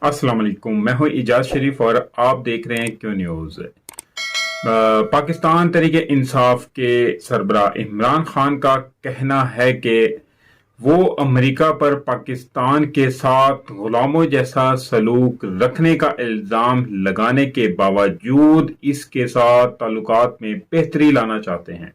अस्सलाम वालेकुम, मैं हूं इजाज शरीफ और आप देख रहे हैं क्यों न्यूज़। पाकिस्तान तहरीक इंसाफ के सरबराह इमरान खान का कहना है कि वो अमेरिका पर पाकिस्तान के साथ गुलामों जैसा सलूक रखने का इल्ज़ाम लगाने के बावजूद इसके साथ ताल्लुकात में बेहतरी लाना चाहते हैं।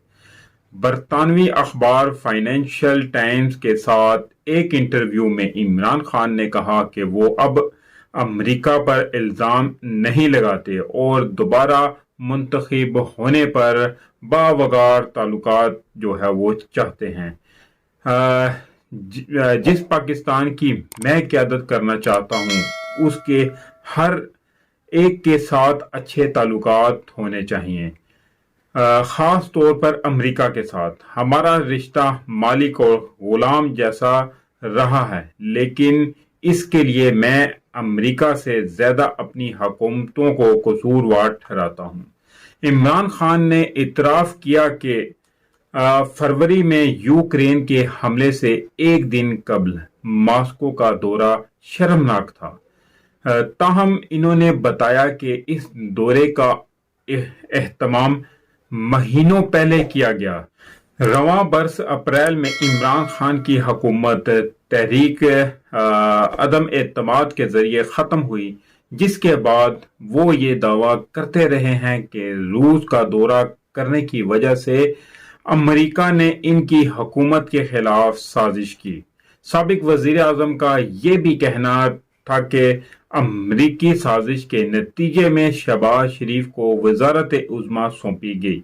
बरतानवी अखबार फाइनेंशियल टाइम्स के साथ एक इंटरव्यू में इमरान खान ने कहा कि वो अब अमेरिका पर इल्ज़ाम नहीं लगाते और दोबारा मुंतखब होने पर बावगार ताल्लुकात जो है वो चाहते हैं। जिस पाकिस्तान की मैं क़यादत करना चाहता हूँ उसके हर एक के साथ अच्छे ताल्लुकात होने चाहिए, ख़ास तौर पर अमेरिका के साथ। हमारा रिश्ता मालिक और ग़ुलाम जैसा रहा है, लेकिन इसके लिए मैं अमेरिका से ज़्यादा अपनी हुकूमतों को कसूरवार ठहराता हूँ। इमरान खान ने इतराफ़ किया कि फरवरी में यूक्रेन के हमले से एक दिन कबल मॉस्को का दौरा शर्मनाक था। ताहम इन्होंने बताया कि इस दौरे का एहतमाम महीनों पहले किया गया। रवां बरस अप्रैल में इमरान खान की हुकूमत तहरीक अदम एतमाद के जरिए ख़त्म हुई, जिसके बाद वो ये दावा करते रहे हैं कि रूस का दौरा करने की वजह से अमेरिका ने इनकी हुकूमत के खिलाफ साजिश की। साबिक वजीर आज़म का ये भी कहना था कि अमरीकी साजिश के नतीजे में शहबाज शरीफ को वजारत उज़्मा सौंपी गई।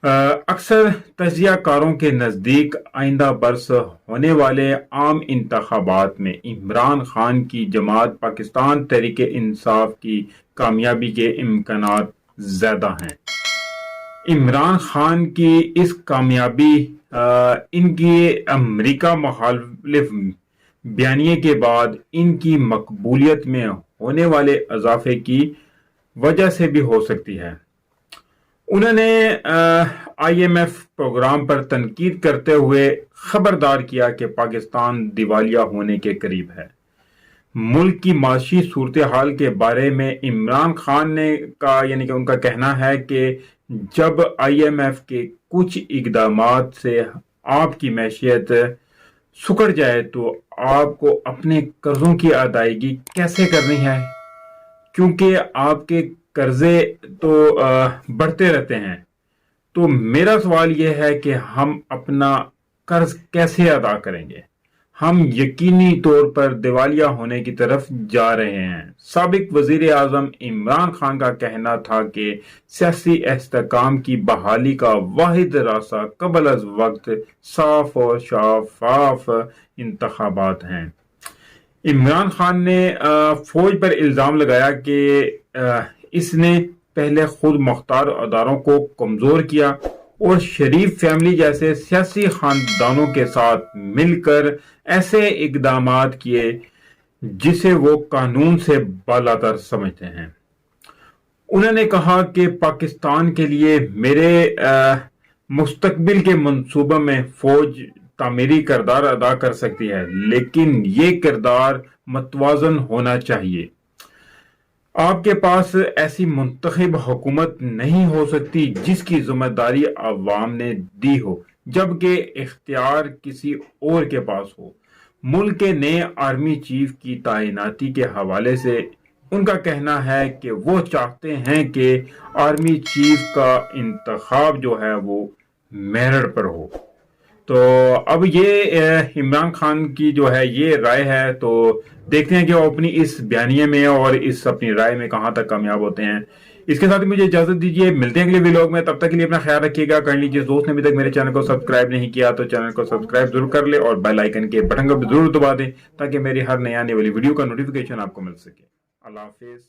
अक्सर तजियाकारों के नज़दीक आइंदा बरस होने वाले आम इंतखाबात में इमरान खान की जमात पाकिस्तान तहरीक इंसाफ की कामयाबी के इम्कानात ज़्यादा हैं। इमरान खान की इस कामयाबी इनकी अमेरिका मुखालिफ बयानिए के बाद इनकी मकबूलियत में होने वाले इजाफे की वजह से भी हो सकती है। उन्होंने IMF प्रोग्राम पर तनकीद करते हुए खबरदार किया कि पाकिस्तान दिवालिया होने के करीब है। मुल्क की माशी सूरत हाल के बारे में इमरान खान ने का यानी कि उनका कहना है कि जब IMF के कुछ इकदामात से आपकी मैशियत सुकड़ जाए तो आपको अपने कर्जों की अदायगी कैसे करनी है, क्योंकि आपके कर्जे तो बढ़ते रहते हैं। तो मेरा सवाल यह है कि हम अपना कर्ज कैसे अदा करेंगे। हम यकीनी तौर पर दिवालिया होने की तरफ जा रहे हैं। साबिक वजीर आज़म इमरान खान का कहना था कि सियासी इस्तेहकाम की बहाली का वाहिद रास्ता कबल अज वक्त साफ और शफाफ इंतखाबात हैं। इमरान खान ने फौज पर इल्ज़ाम लगाया कि इसने पहले खुद मुख्तार अदारों को कमजोर किया और शरीफ फैमिली जैसे सियासी खानदानों के साथ मिलकर ऐसे इकदामात किए जिसे वो कानून से बालातर समझते हैं। उन्होंने कहा कि पाकिस्तान के लिए मेरे मुस्तकबिल के मंसूबे में फौज तामीरी किरदार अदा कर सकती है, लेकिन ये किरदार मतवाजन होना चाहिए। आपके पास ऐसी मुंतखब हुकूमत नहीं हो सकती जिसकी जिम्मेदारी अवाम ने दी हो, जबकि इख्तियार किसी और के पास हो। मुल्क के नए आर्मी चीफ की तैनाती के हवाले से उनका कहना है कि वो चाहते हैं कि आर्मी चीफ का इंतखाब जो है वो मेरिट पर हो। तो अब ये इमरान खान की जो है ये राय है, तो देखते हैं कि वो अपनी इस बयानिए में और इस अपनी राय में कहाँ तक कामयाब होते हैं। इसके साथ ही मुझे इजाजत दीजिए, मिलते हैं अगले व्लॉग में। तब तक के लिए अपना ख्याल रखिएगा। काइंडली जिस दोस्त ने अभी तक मेरे चैनल को सब्सक्राइब नहीं किया तो चैनल को सब्सक्राइब जरूर कर ले और बेल आइकन के बटन को भी जरूर दबा दें ताकि मेरी हर नई आने वाली वीडियो का नोटिफिकेशन आपको मिल सके। अल्लाह हाफिज।